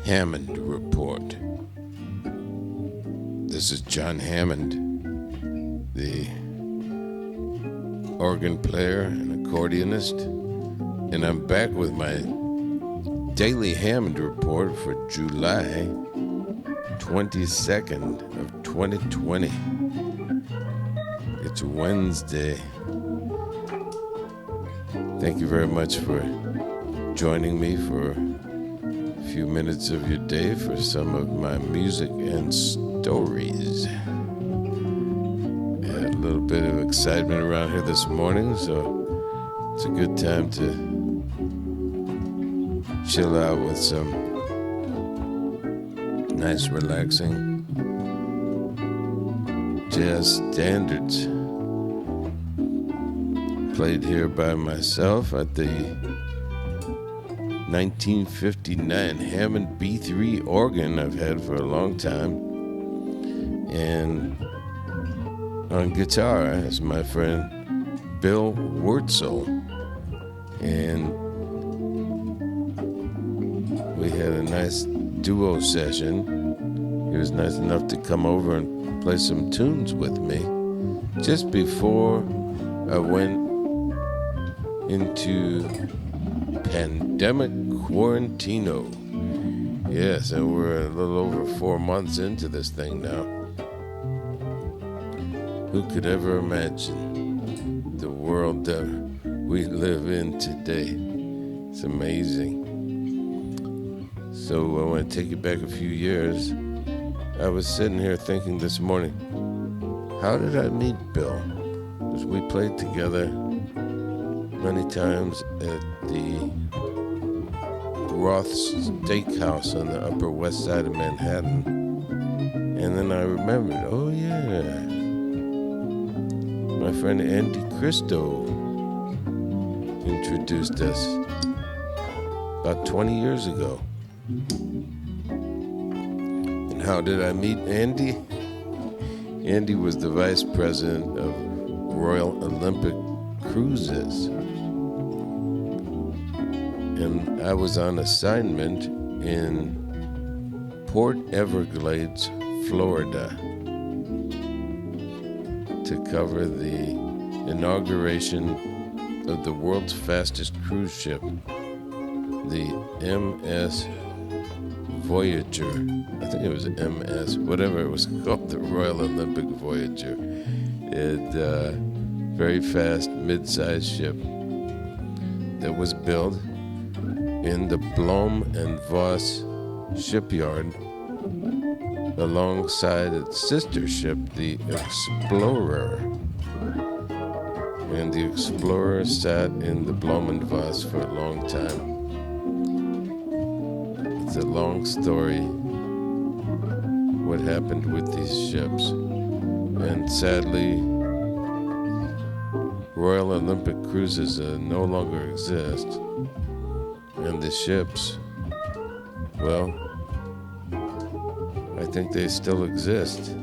Hammond Report. This is Jon Hammond, the organ player and accordionist, and I'm back with my daily Hammond Report for July 22nd of 2020. It's Wednesday. Thank you very much for joining me for a few minutes of your day for some of my music and stories. Had a little bit of excitement around here this morning, so it's a good time to chill out with some nice relaxing jazz standards. Played here by myself at the 1959 Hammond B3 organ I've had for a long time, and on guitar is my friend Bill Wurtzel, and we had a nice duo session. He was nice enough to come over and play some tunes with me just before I went into Pandemic Quarantino. Yes, and we're a little over 4 months into this thing now. Who could ever imagine the world that we live in today? It's amazing. So I want to take you back a few years. I was sitting here thinking this morning, how did I meet Bill? Because we played together many times at the Roth Steakhouse on the Upper Westside of Manhattan. And then I remembered, oh yeah, my friend Christo introduced us about 20 years ago. And how did I meet Andy? Andy was the vice president of Royal Olympic Cruises. And I was on assignment in Port Everglades, Florida, to cover the inauguration of the world's fastest cruise ship, the MS Voyager. I think it was MS, whatever it was called, the Royal Olympic Voyager. It very fast mid-sized ship that was built in the Blohm and Voss shipyard alongside its sister ship, the Explorer. And the Explorer sat in the Blohm and Voss for a long time. It's a long story what happened with these ships. And sadly, Royal Olympic Cruises no longer exist. And the ships, well, I think they still exist.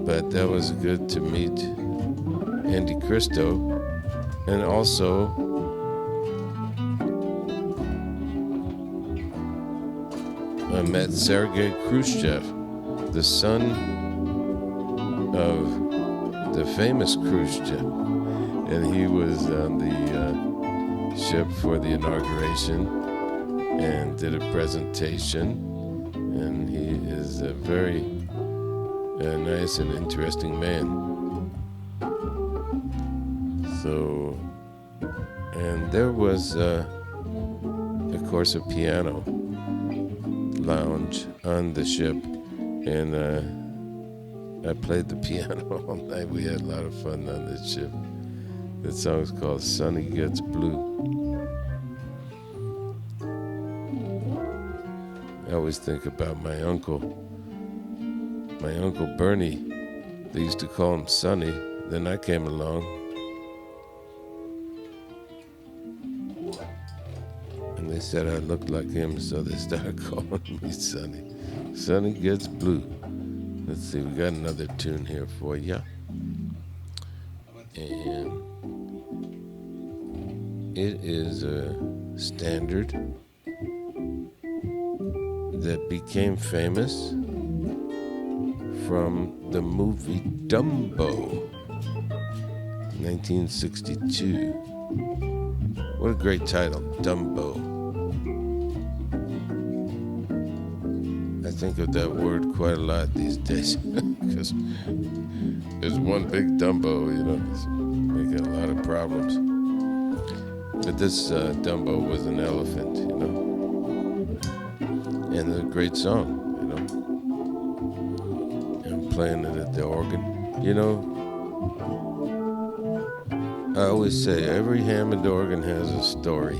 But that was good to meet Andy Christo, and also I met Sergei Khrushchev, the son of the famous cruise ship, and he was on the ship for the inauguration and did a presentation, and he is a very nice and interesting man. So, and there was of course a piano lounge on the ship, and I played the piano all night. We had a lot of fun on this ship. The song's called Sunny Gets Blue. I always think about my uncle Bernie. They used to call him Sonny. Then I came along. And they said I looked like him, so they started calling me Sonny. Sonny Gets Blue. Let's see, we got another tune here for ya. And It is a standard that became famous from the movie Dumbo, 1962. What a great title, Dumbo. I think of that word quite a lot these days because there's one big Dumbo, it's making a lot of problems. But this Dumbo was an elephant, and a great song, I'm playing it at the organ. I always say every Hammond organ has a story.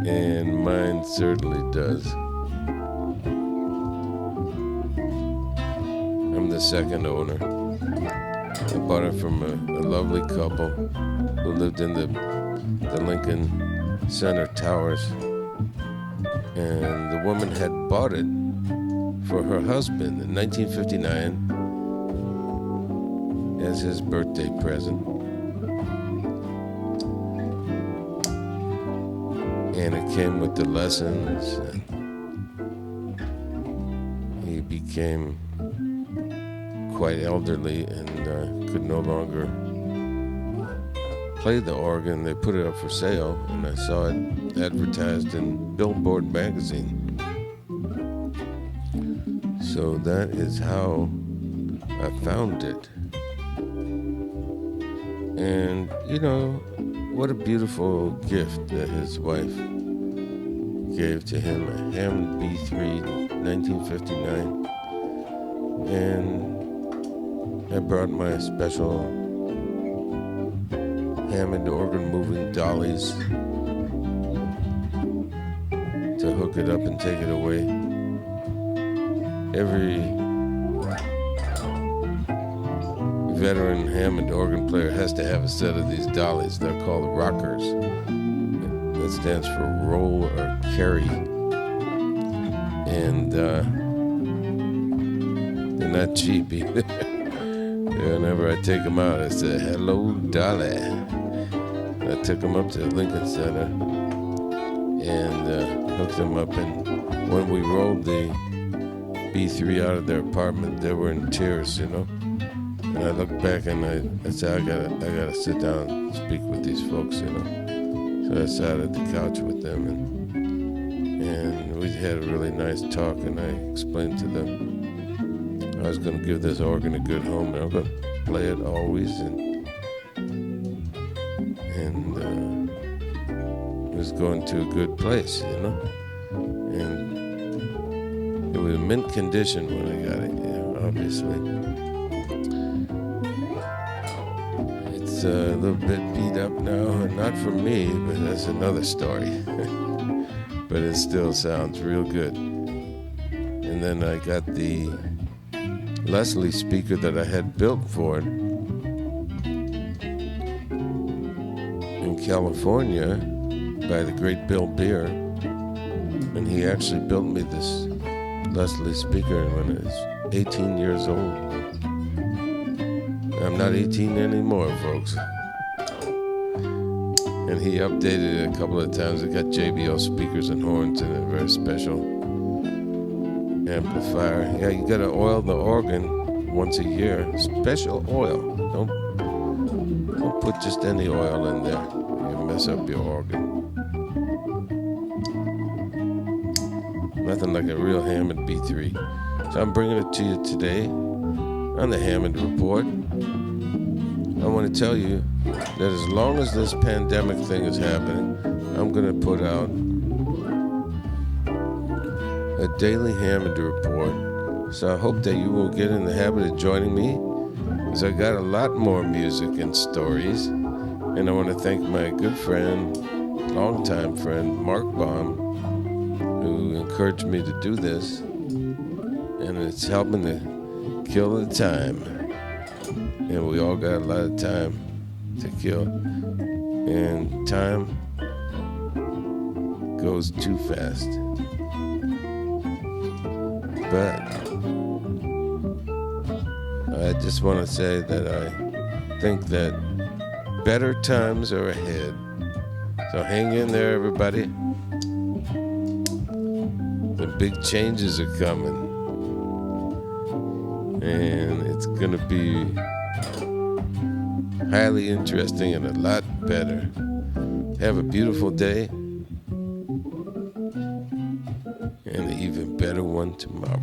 And mine certainly does. I'm the second owner. I bought it from a lovely couple who lived in the Lincoln Center Towers. And the woman had bought it for her husband in 1959 as his birthday present. And it came with the lessons, and he became quite elderly and could no longer play the organ. They put it up for sale, and I saw it advertised in Billboard magazine. So that is how I found it. And, what a beautiful gift that his wife gave to him, a Hammond B3, 1959. And I brought my special Hammond organ moving dollies to hook it up and take it away. Every veteran Hammond organ player has to have a set of these dollies. They're called rockers. That stands for roll or carry. And they're not cheap either. Whenever I take them out, I say, "Hello, dolly." I took them up to the Lincoln Center and hooked them up. And when we rolled the B3 out of their apartment, they were in tears, And I looked back and I said, I gotta sit down and speak with these folks, So I sat at the couch with them and we had a really nice talk, and I explained to them I was gonna give this organ a good home, and I'm gonna play it always, and it was going to a good place, And it was mint condition when I got it, obviously. A little bit beat up now, and not for me, but that's another story. But it still sounds real good. And then I got the Leslie speaker that I had built for it in California by the great Bill Beer, and he actually built me this Leslie speaker when I was 18 years old. I'm not 18 anymore, folks. And he updated it a couple of times. It got JBL speakers and horns in a very special amplifier. Yeah, you gotta oil the organ once a year. Special oil. Don't put just any oil in there. You mess up your organ. Nothing like a real Hammond B3. So I'm bringing it to you today on the Hammond Report. I want to tell you that as long as this pandemic thing is happening, I'm going to put out a daily Hammond Report. So I hope that you will get in the habit of joining me, because I got a lot more music and stories. And I want to thank my good friend, longtime friend, Mark Baum, who encouraged me to do this. And it's helping to kill the time. And we all got a lot of time to kill. And time goes too fast. But I just want to say that I think that better times are ahead. So hang in there, everybody. The big changes are coming. And it's going to be highly interesting and a lot better. Have a beautiful day. And an even better one tomorrow.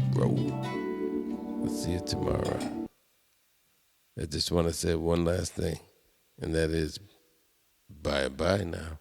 I'll see you tomorrow. I just want to say one last thing, and that is bye-bye now.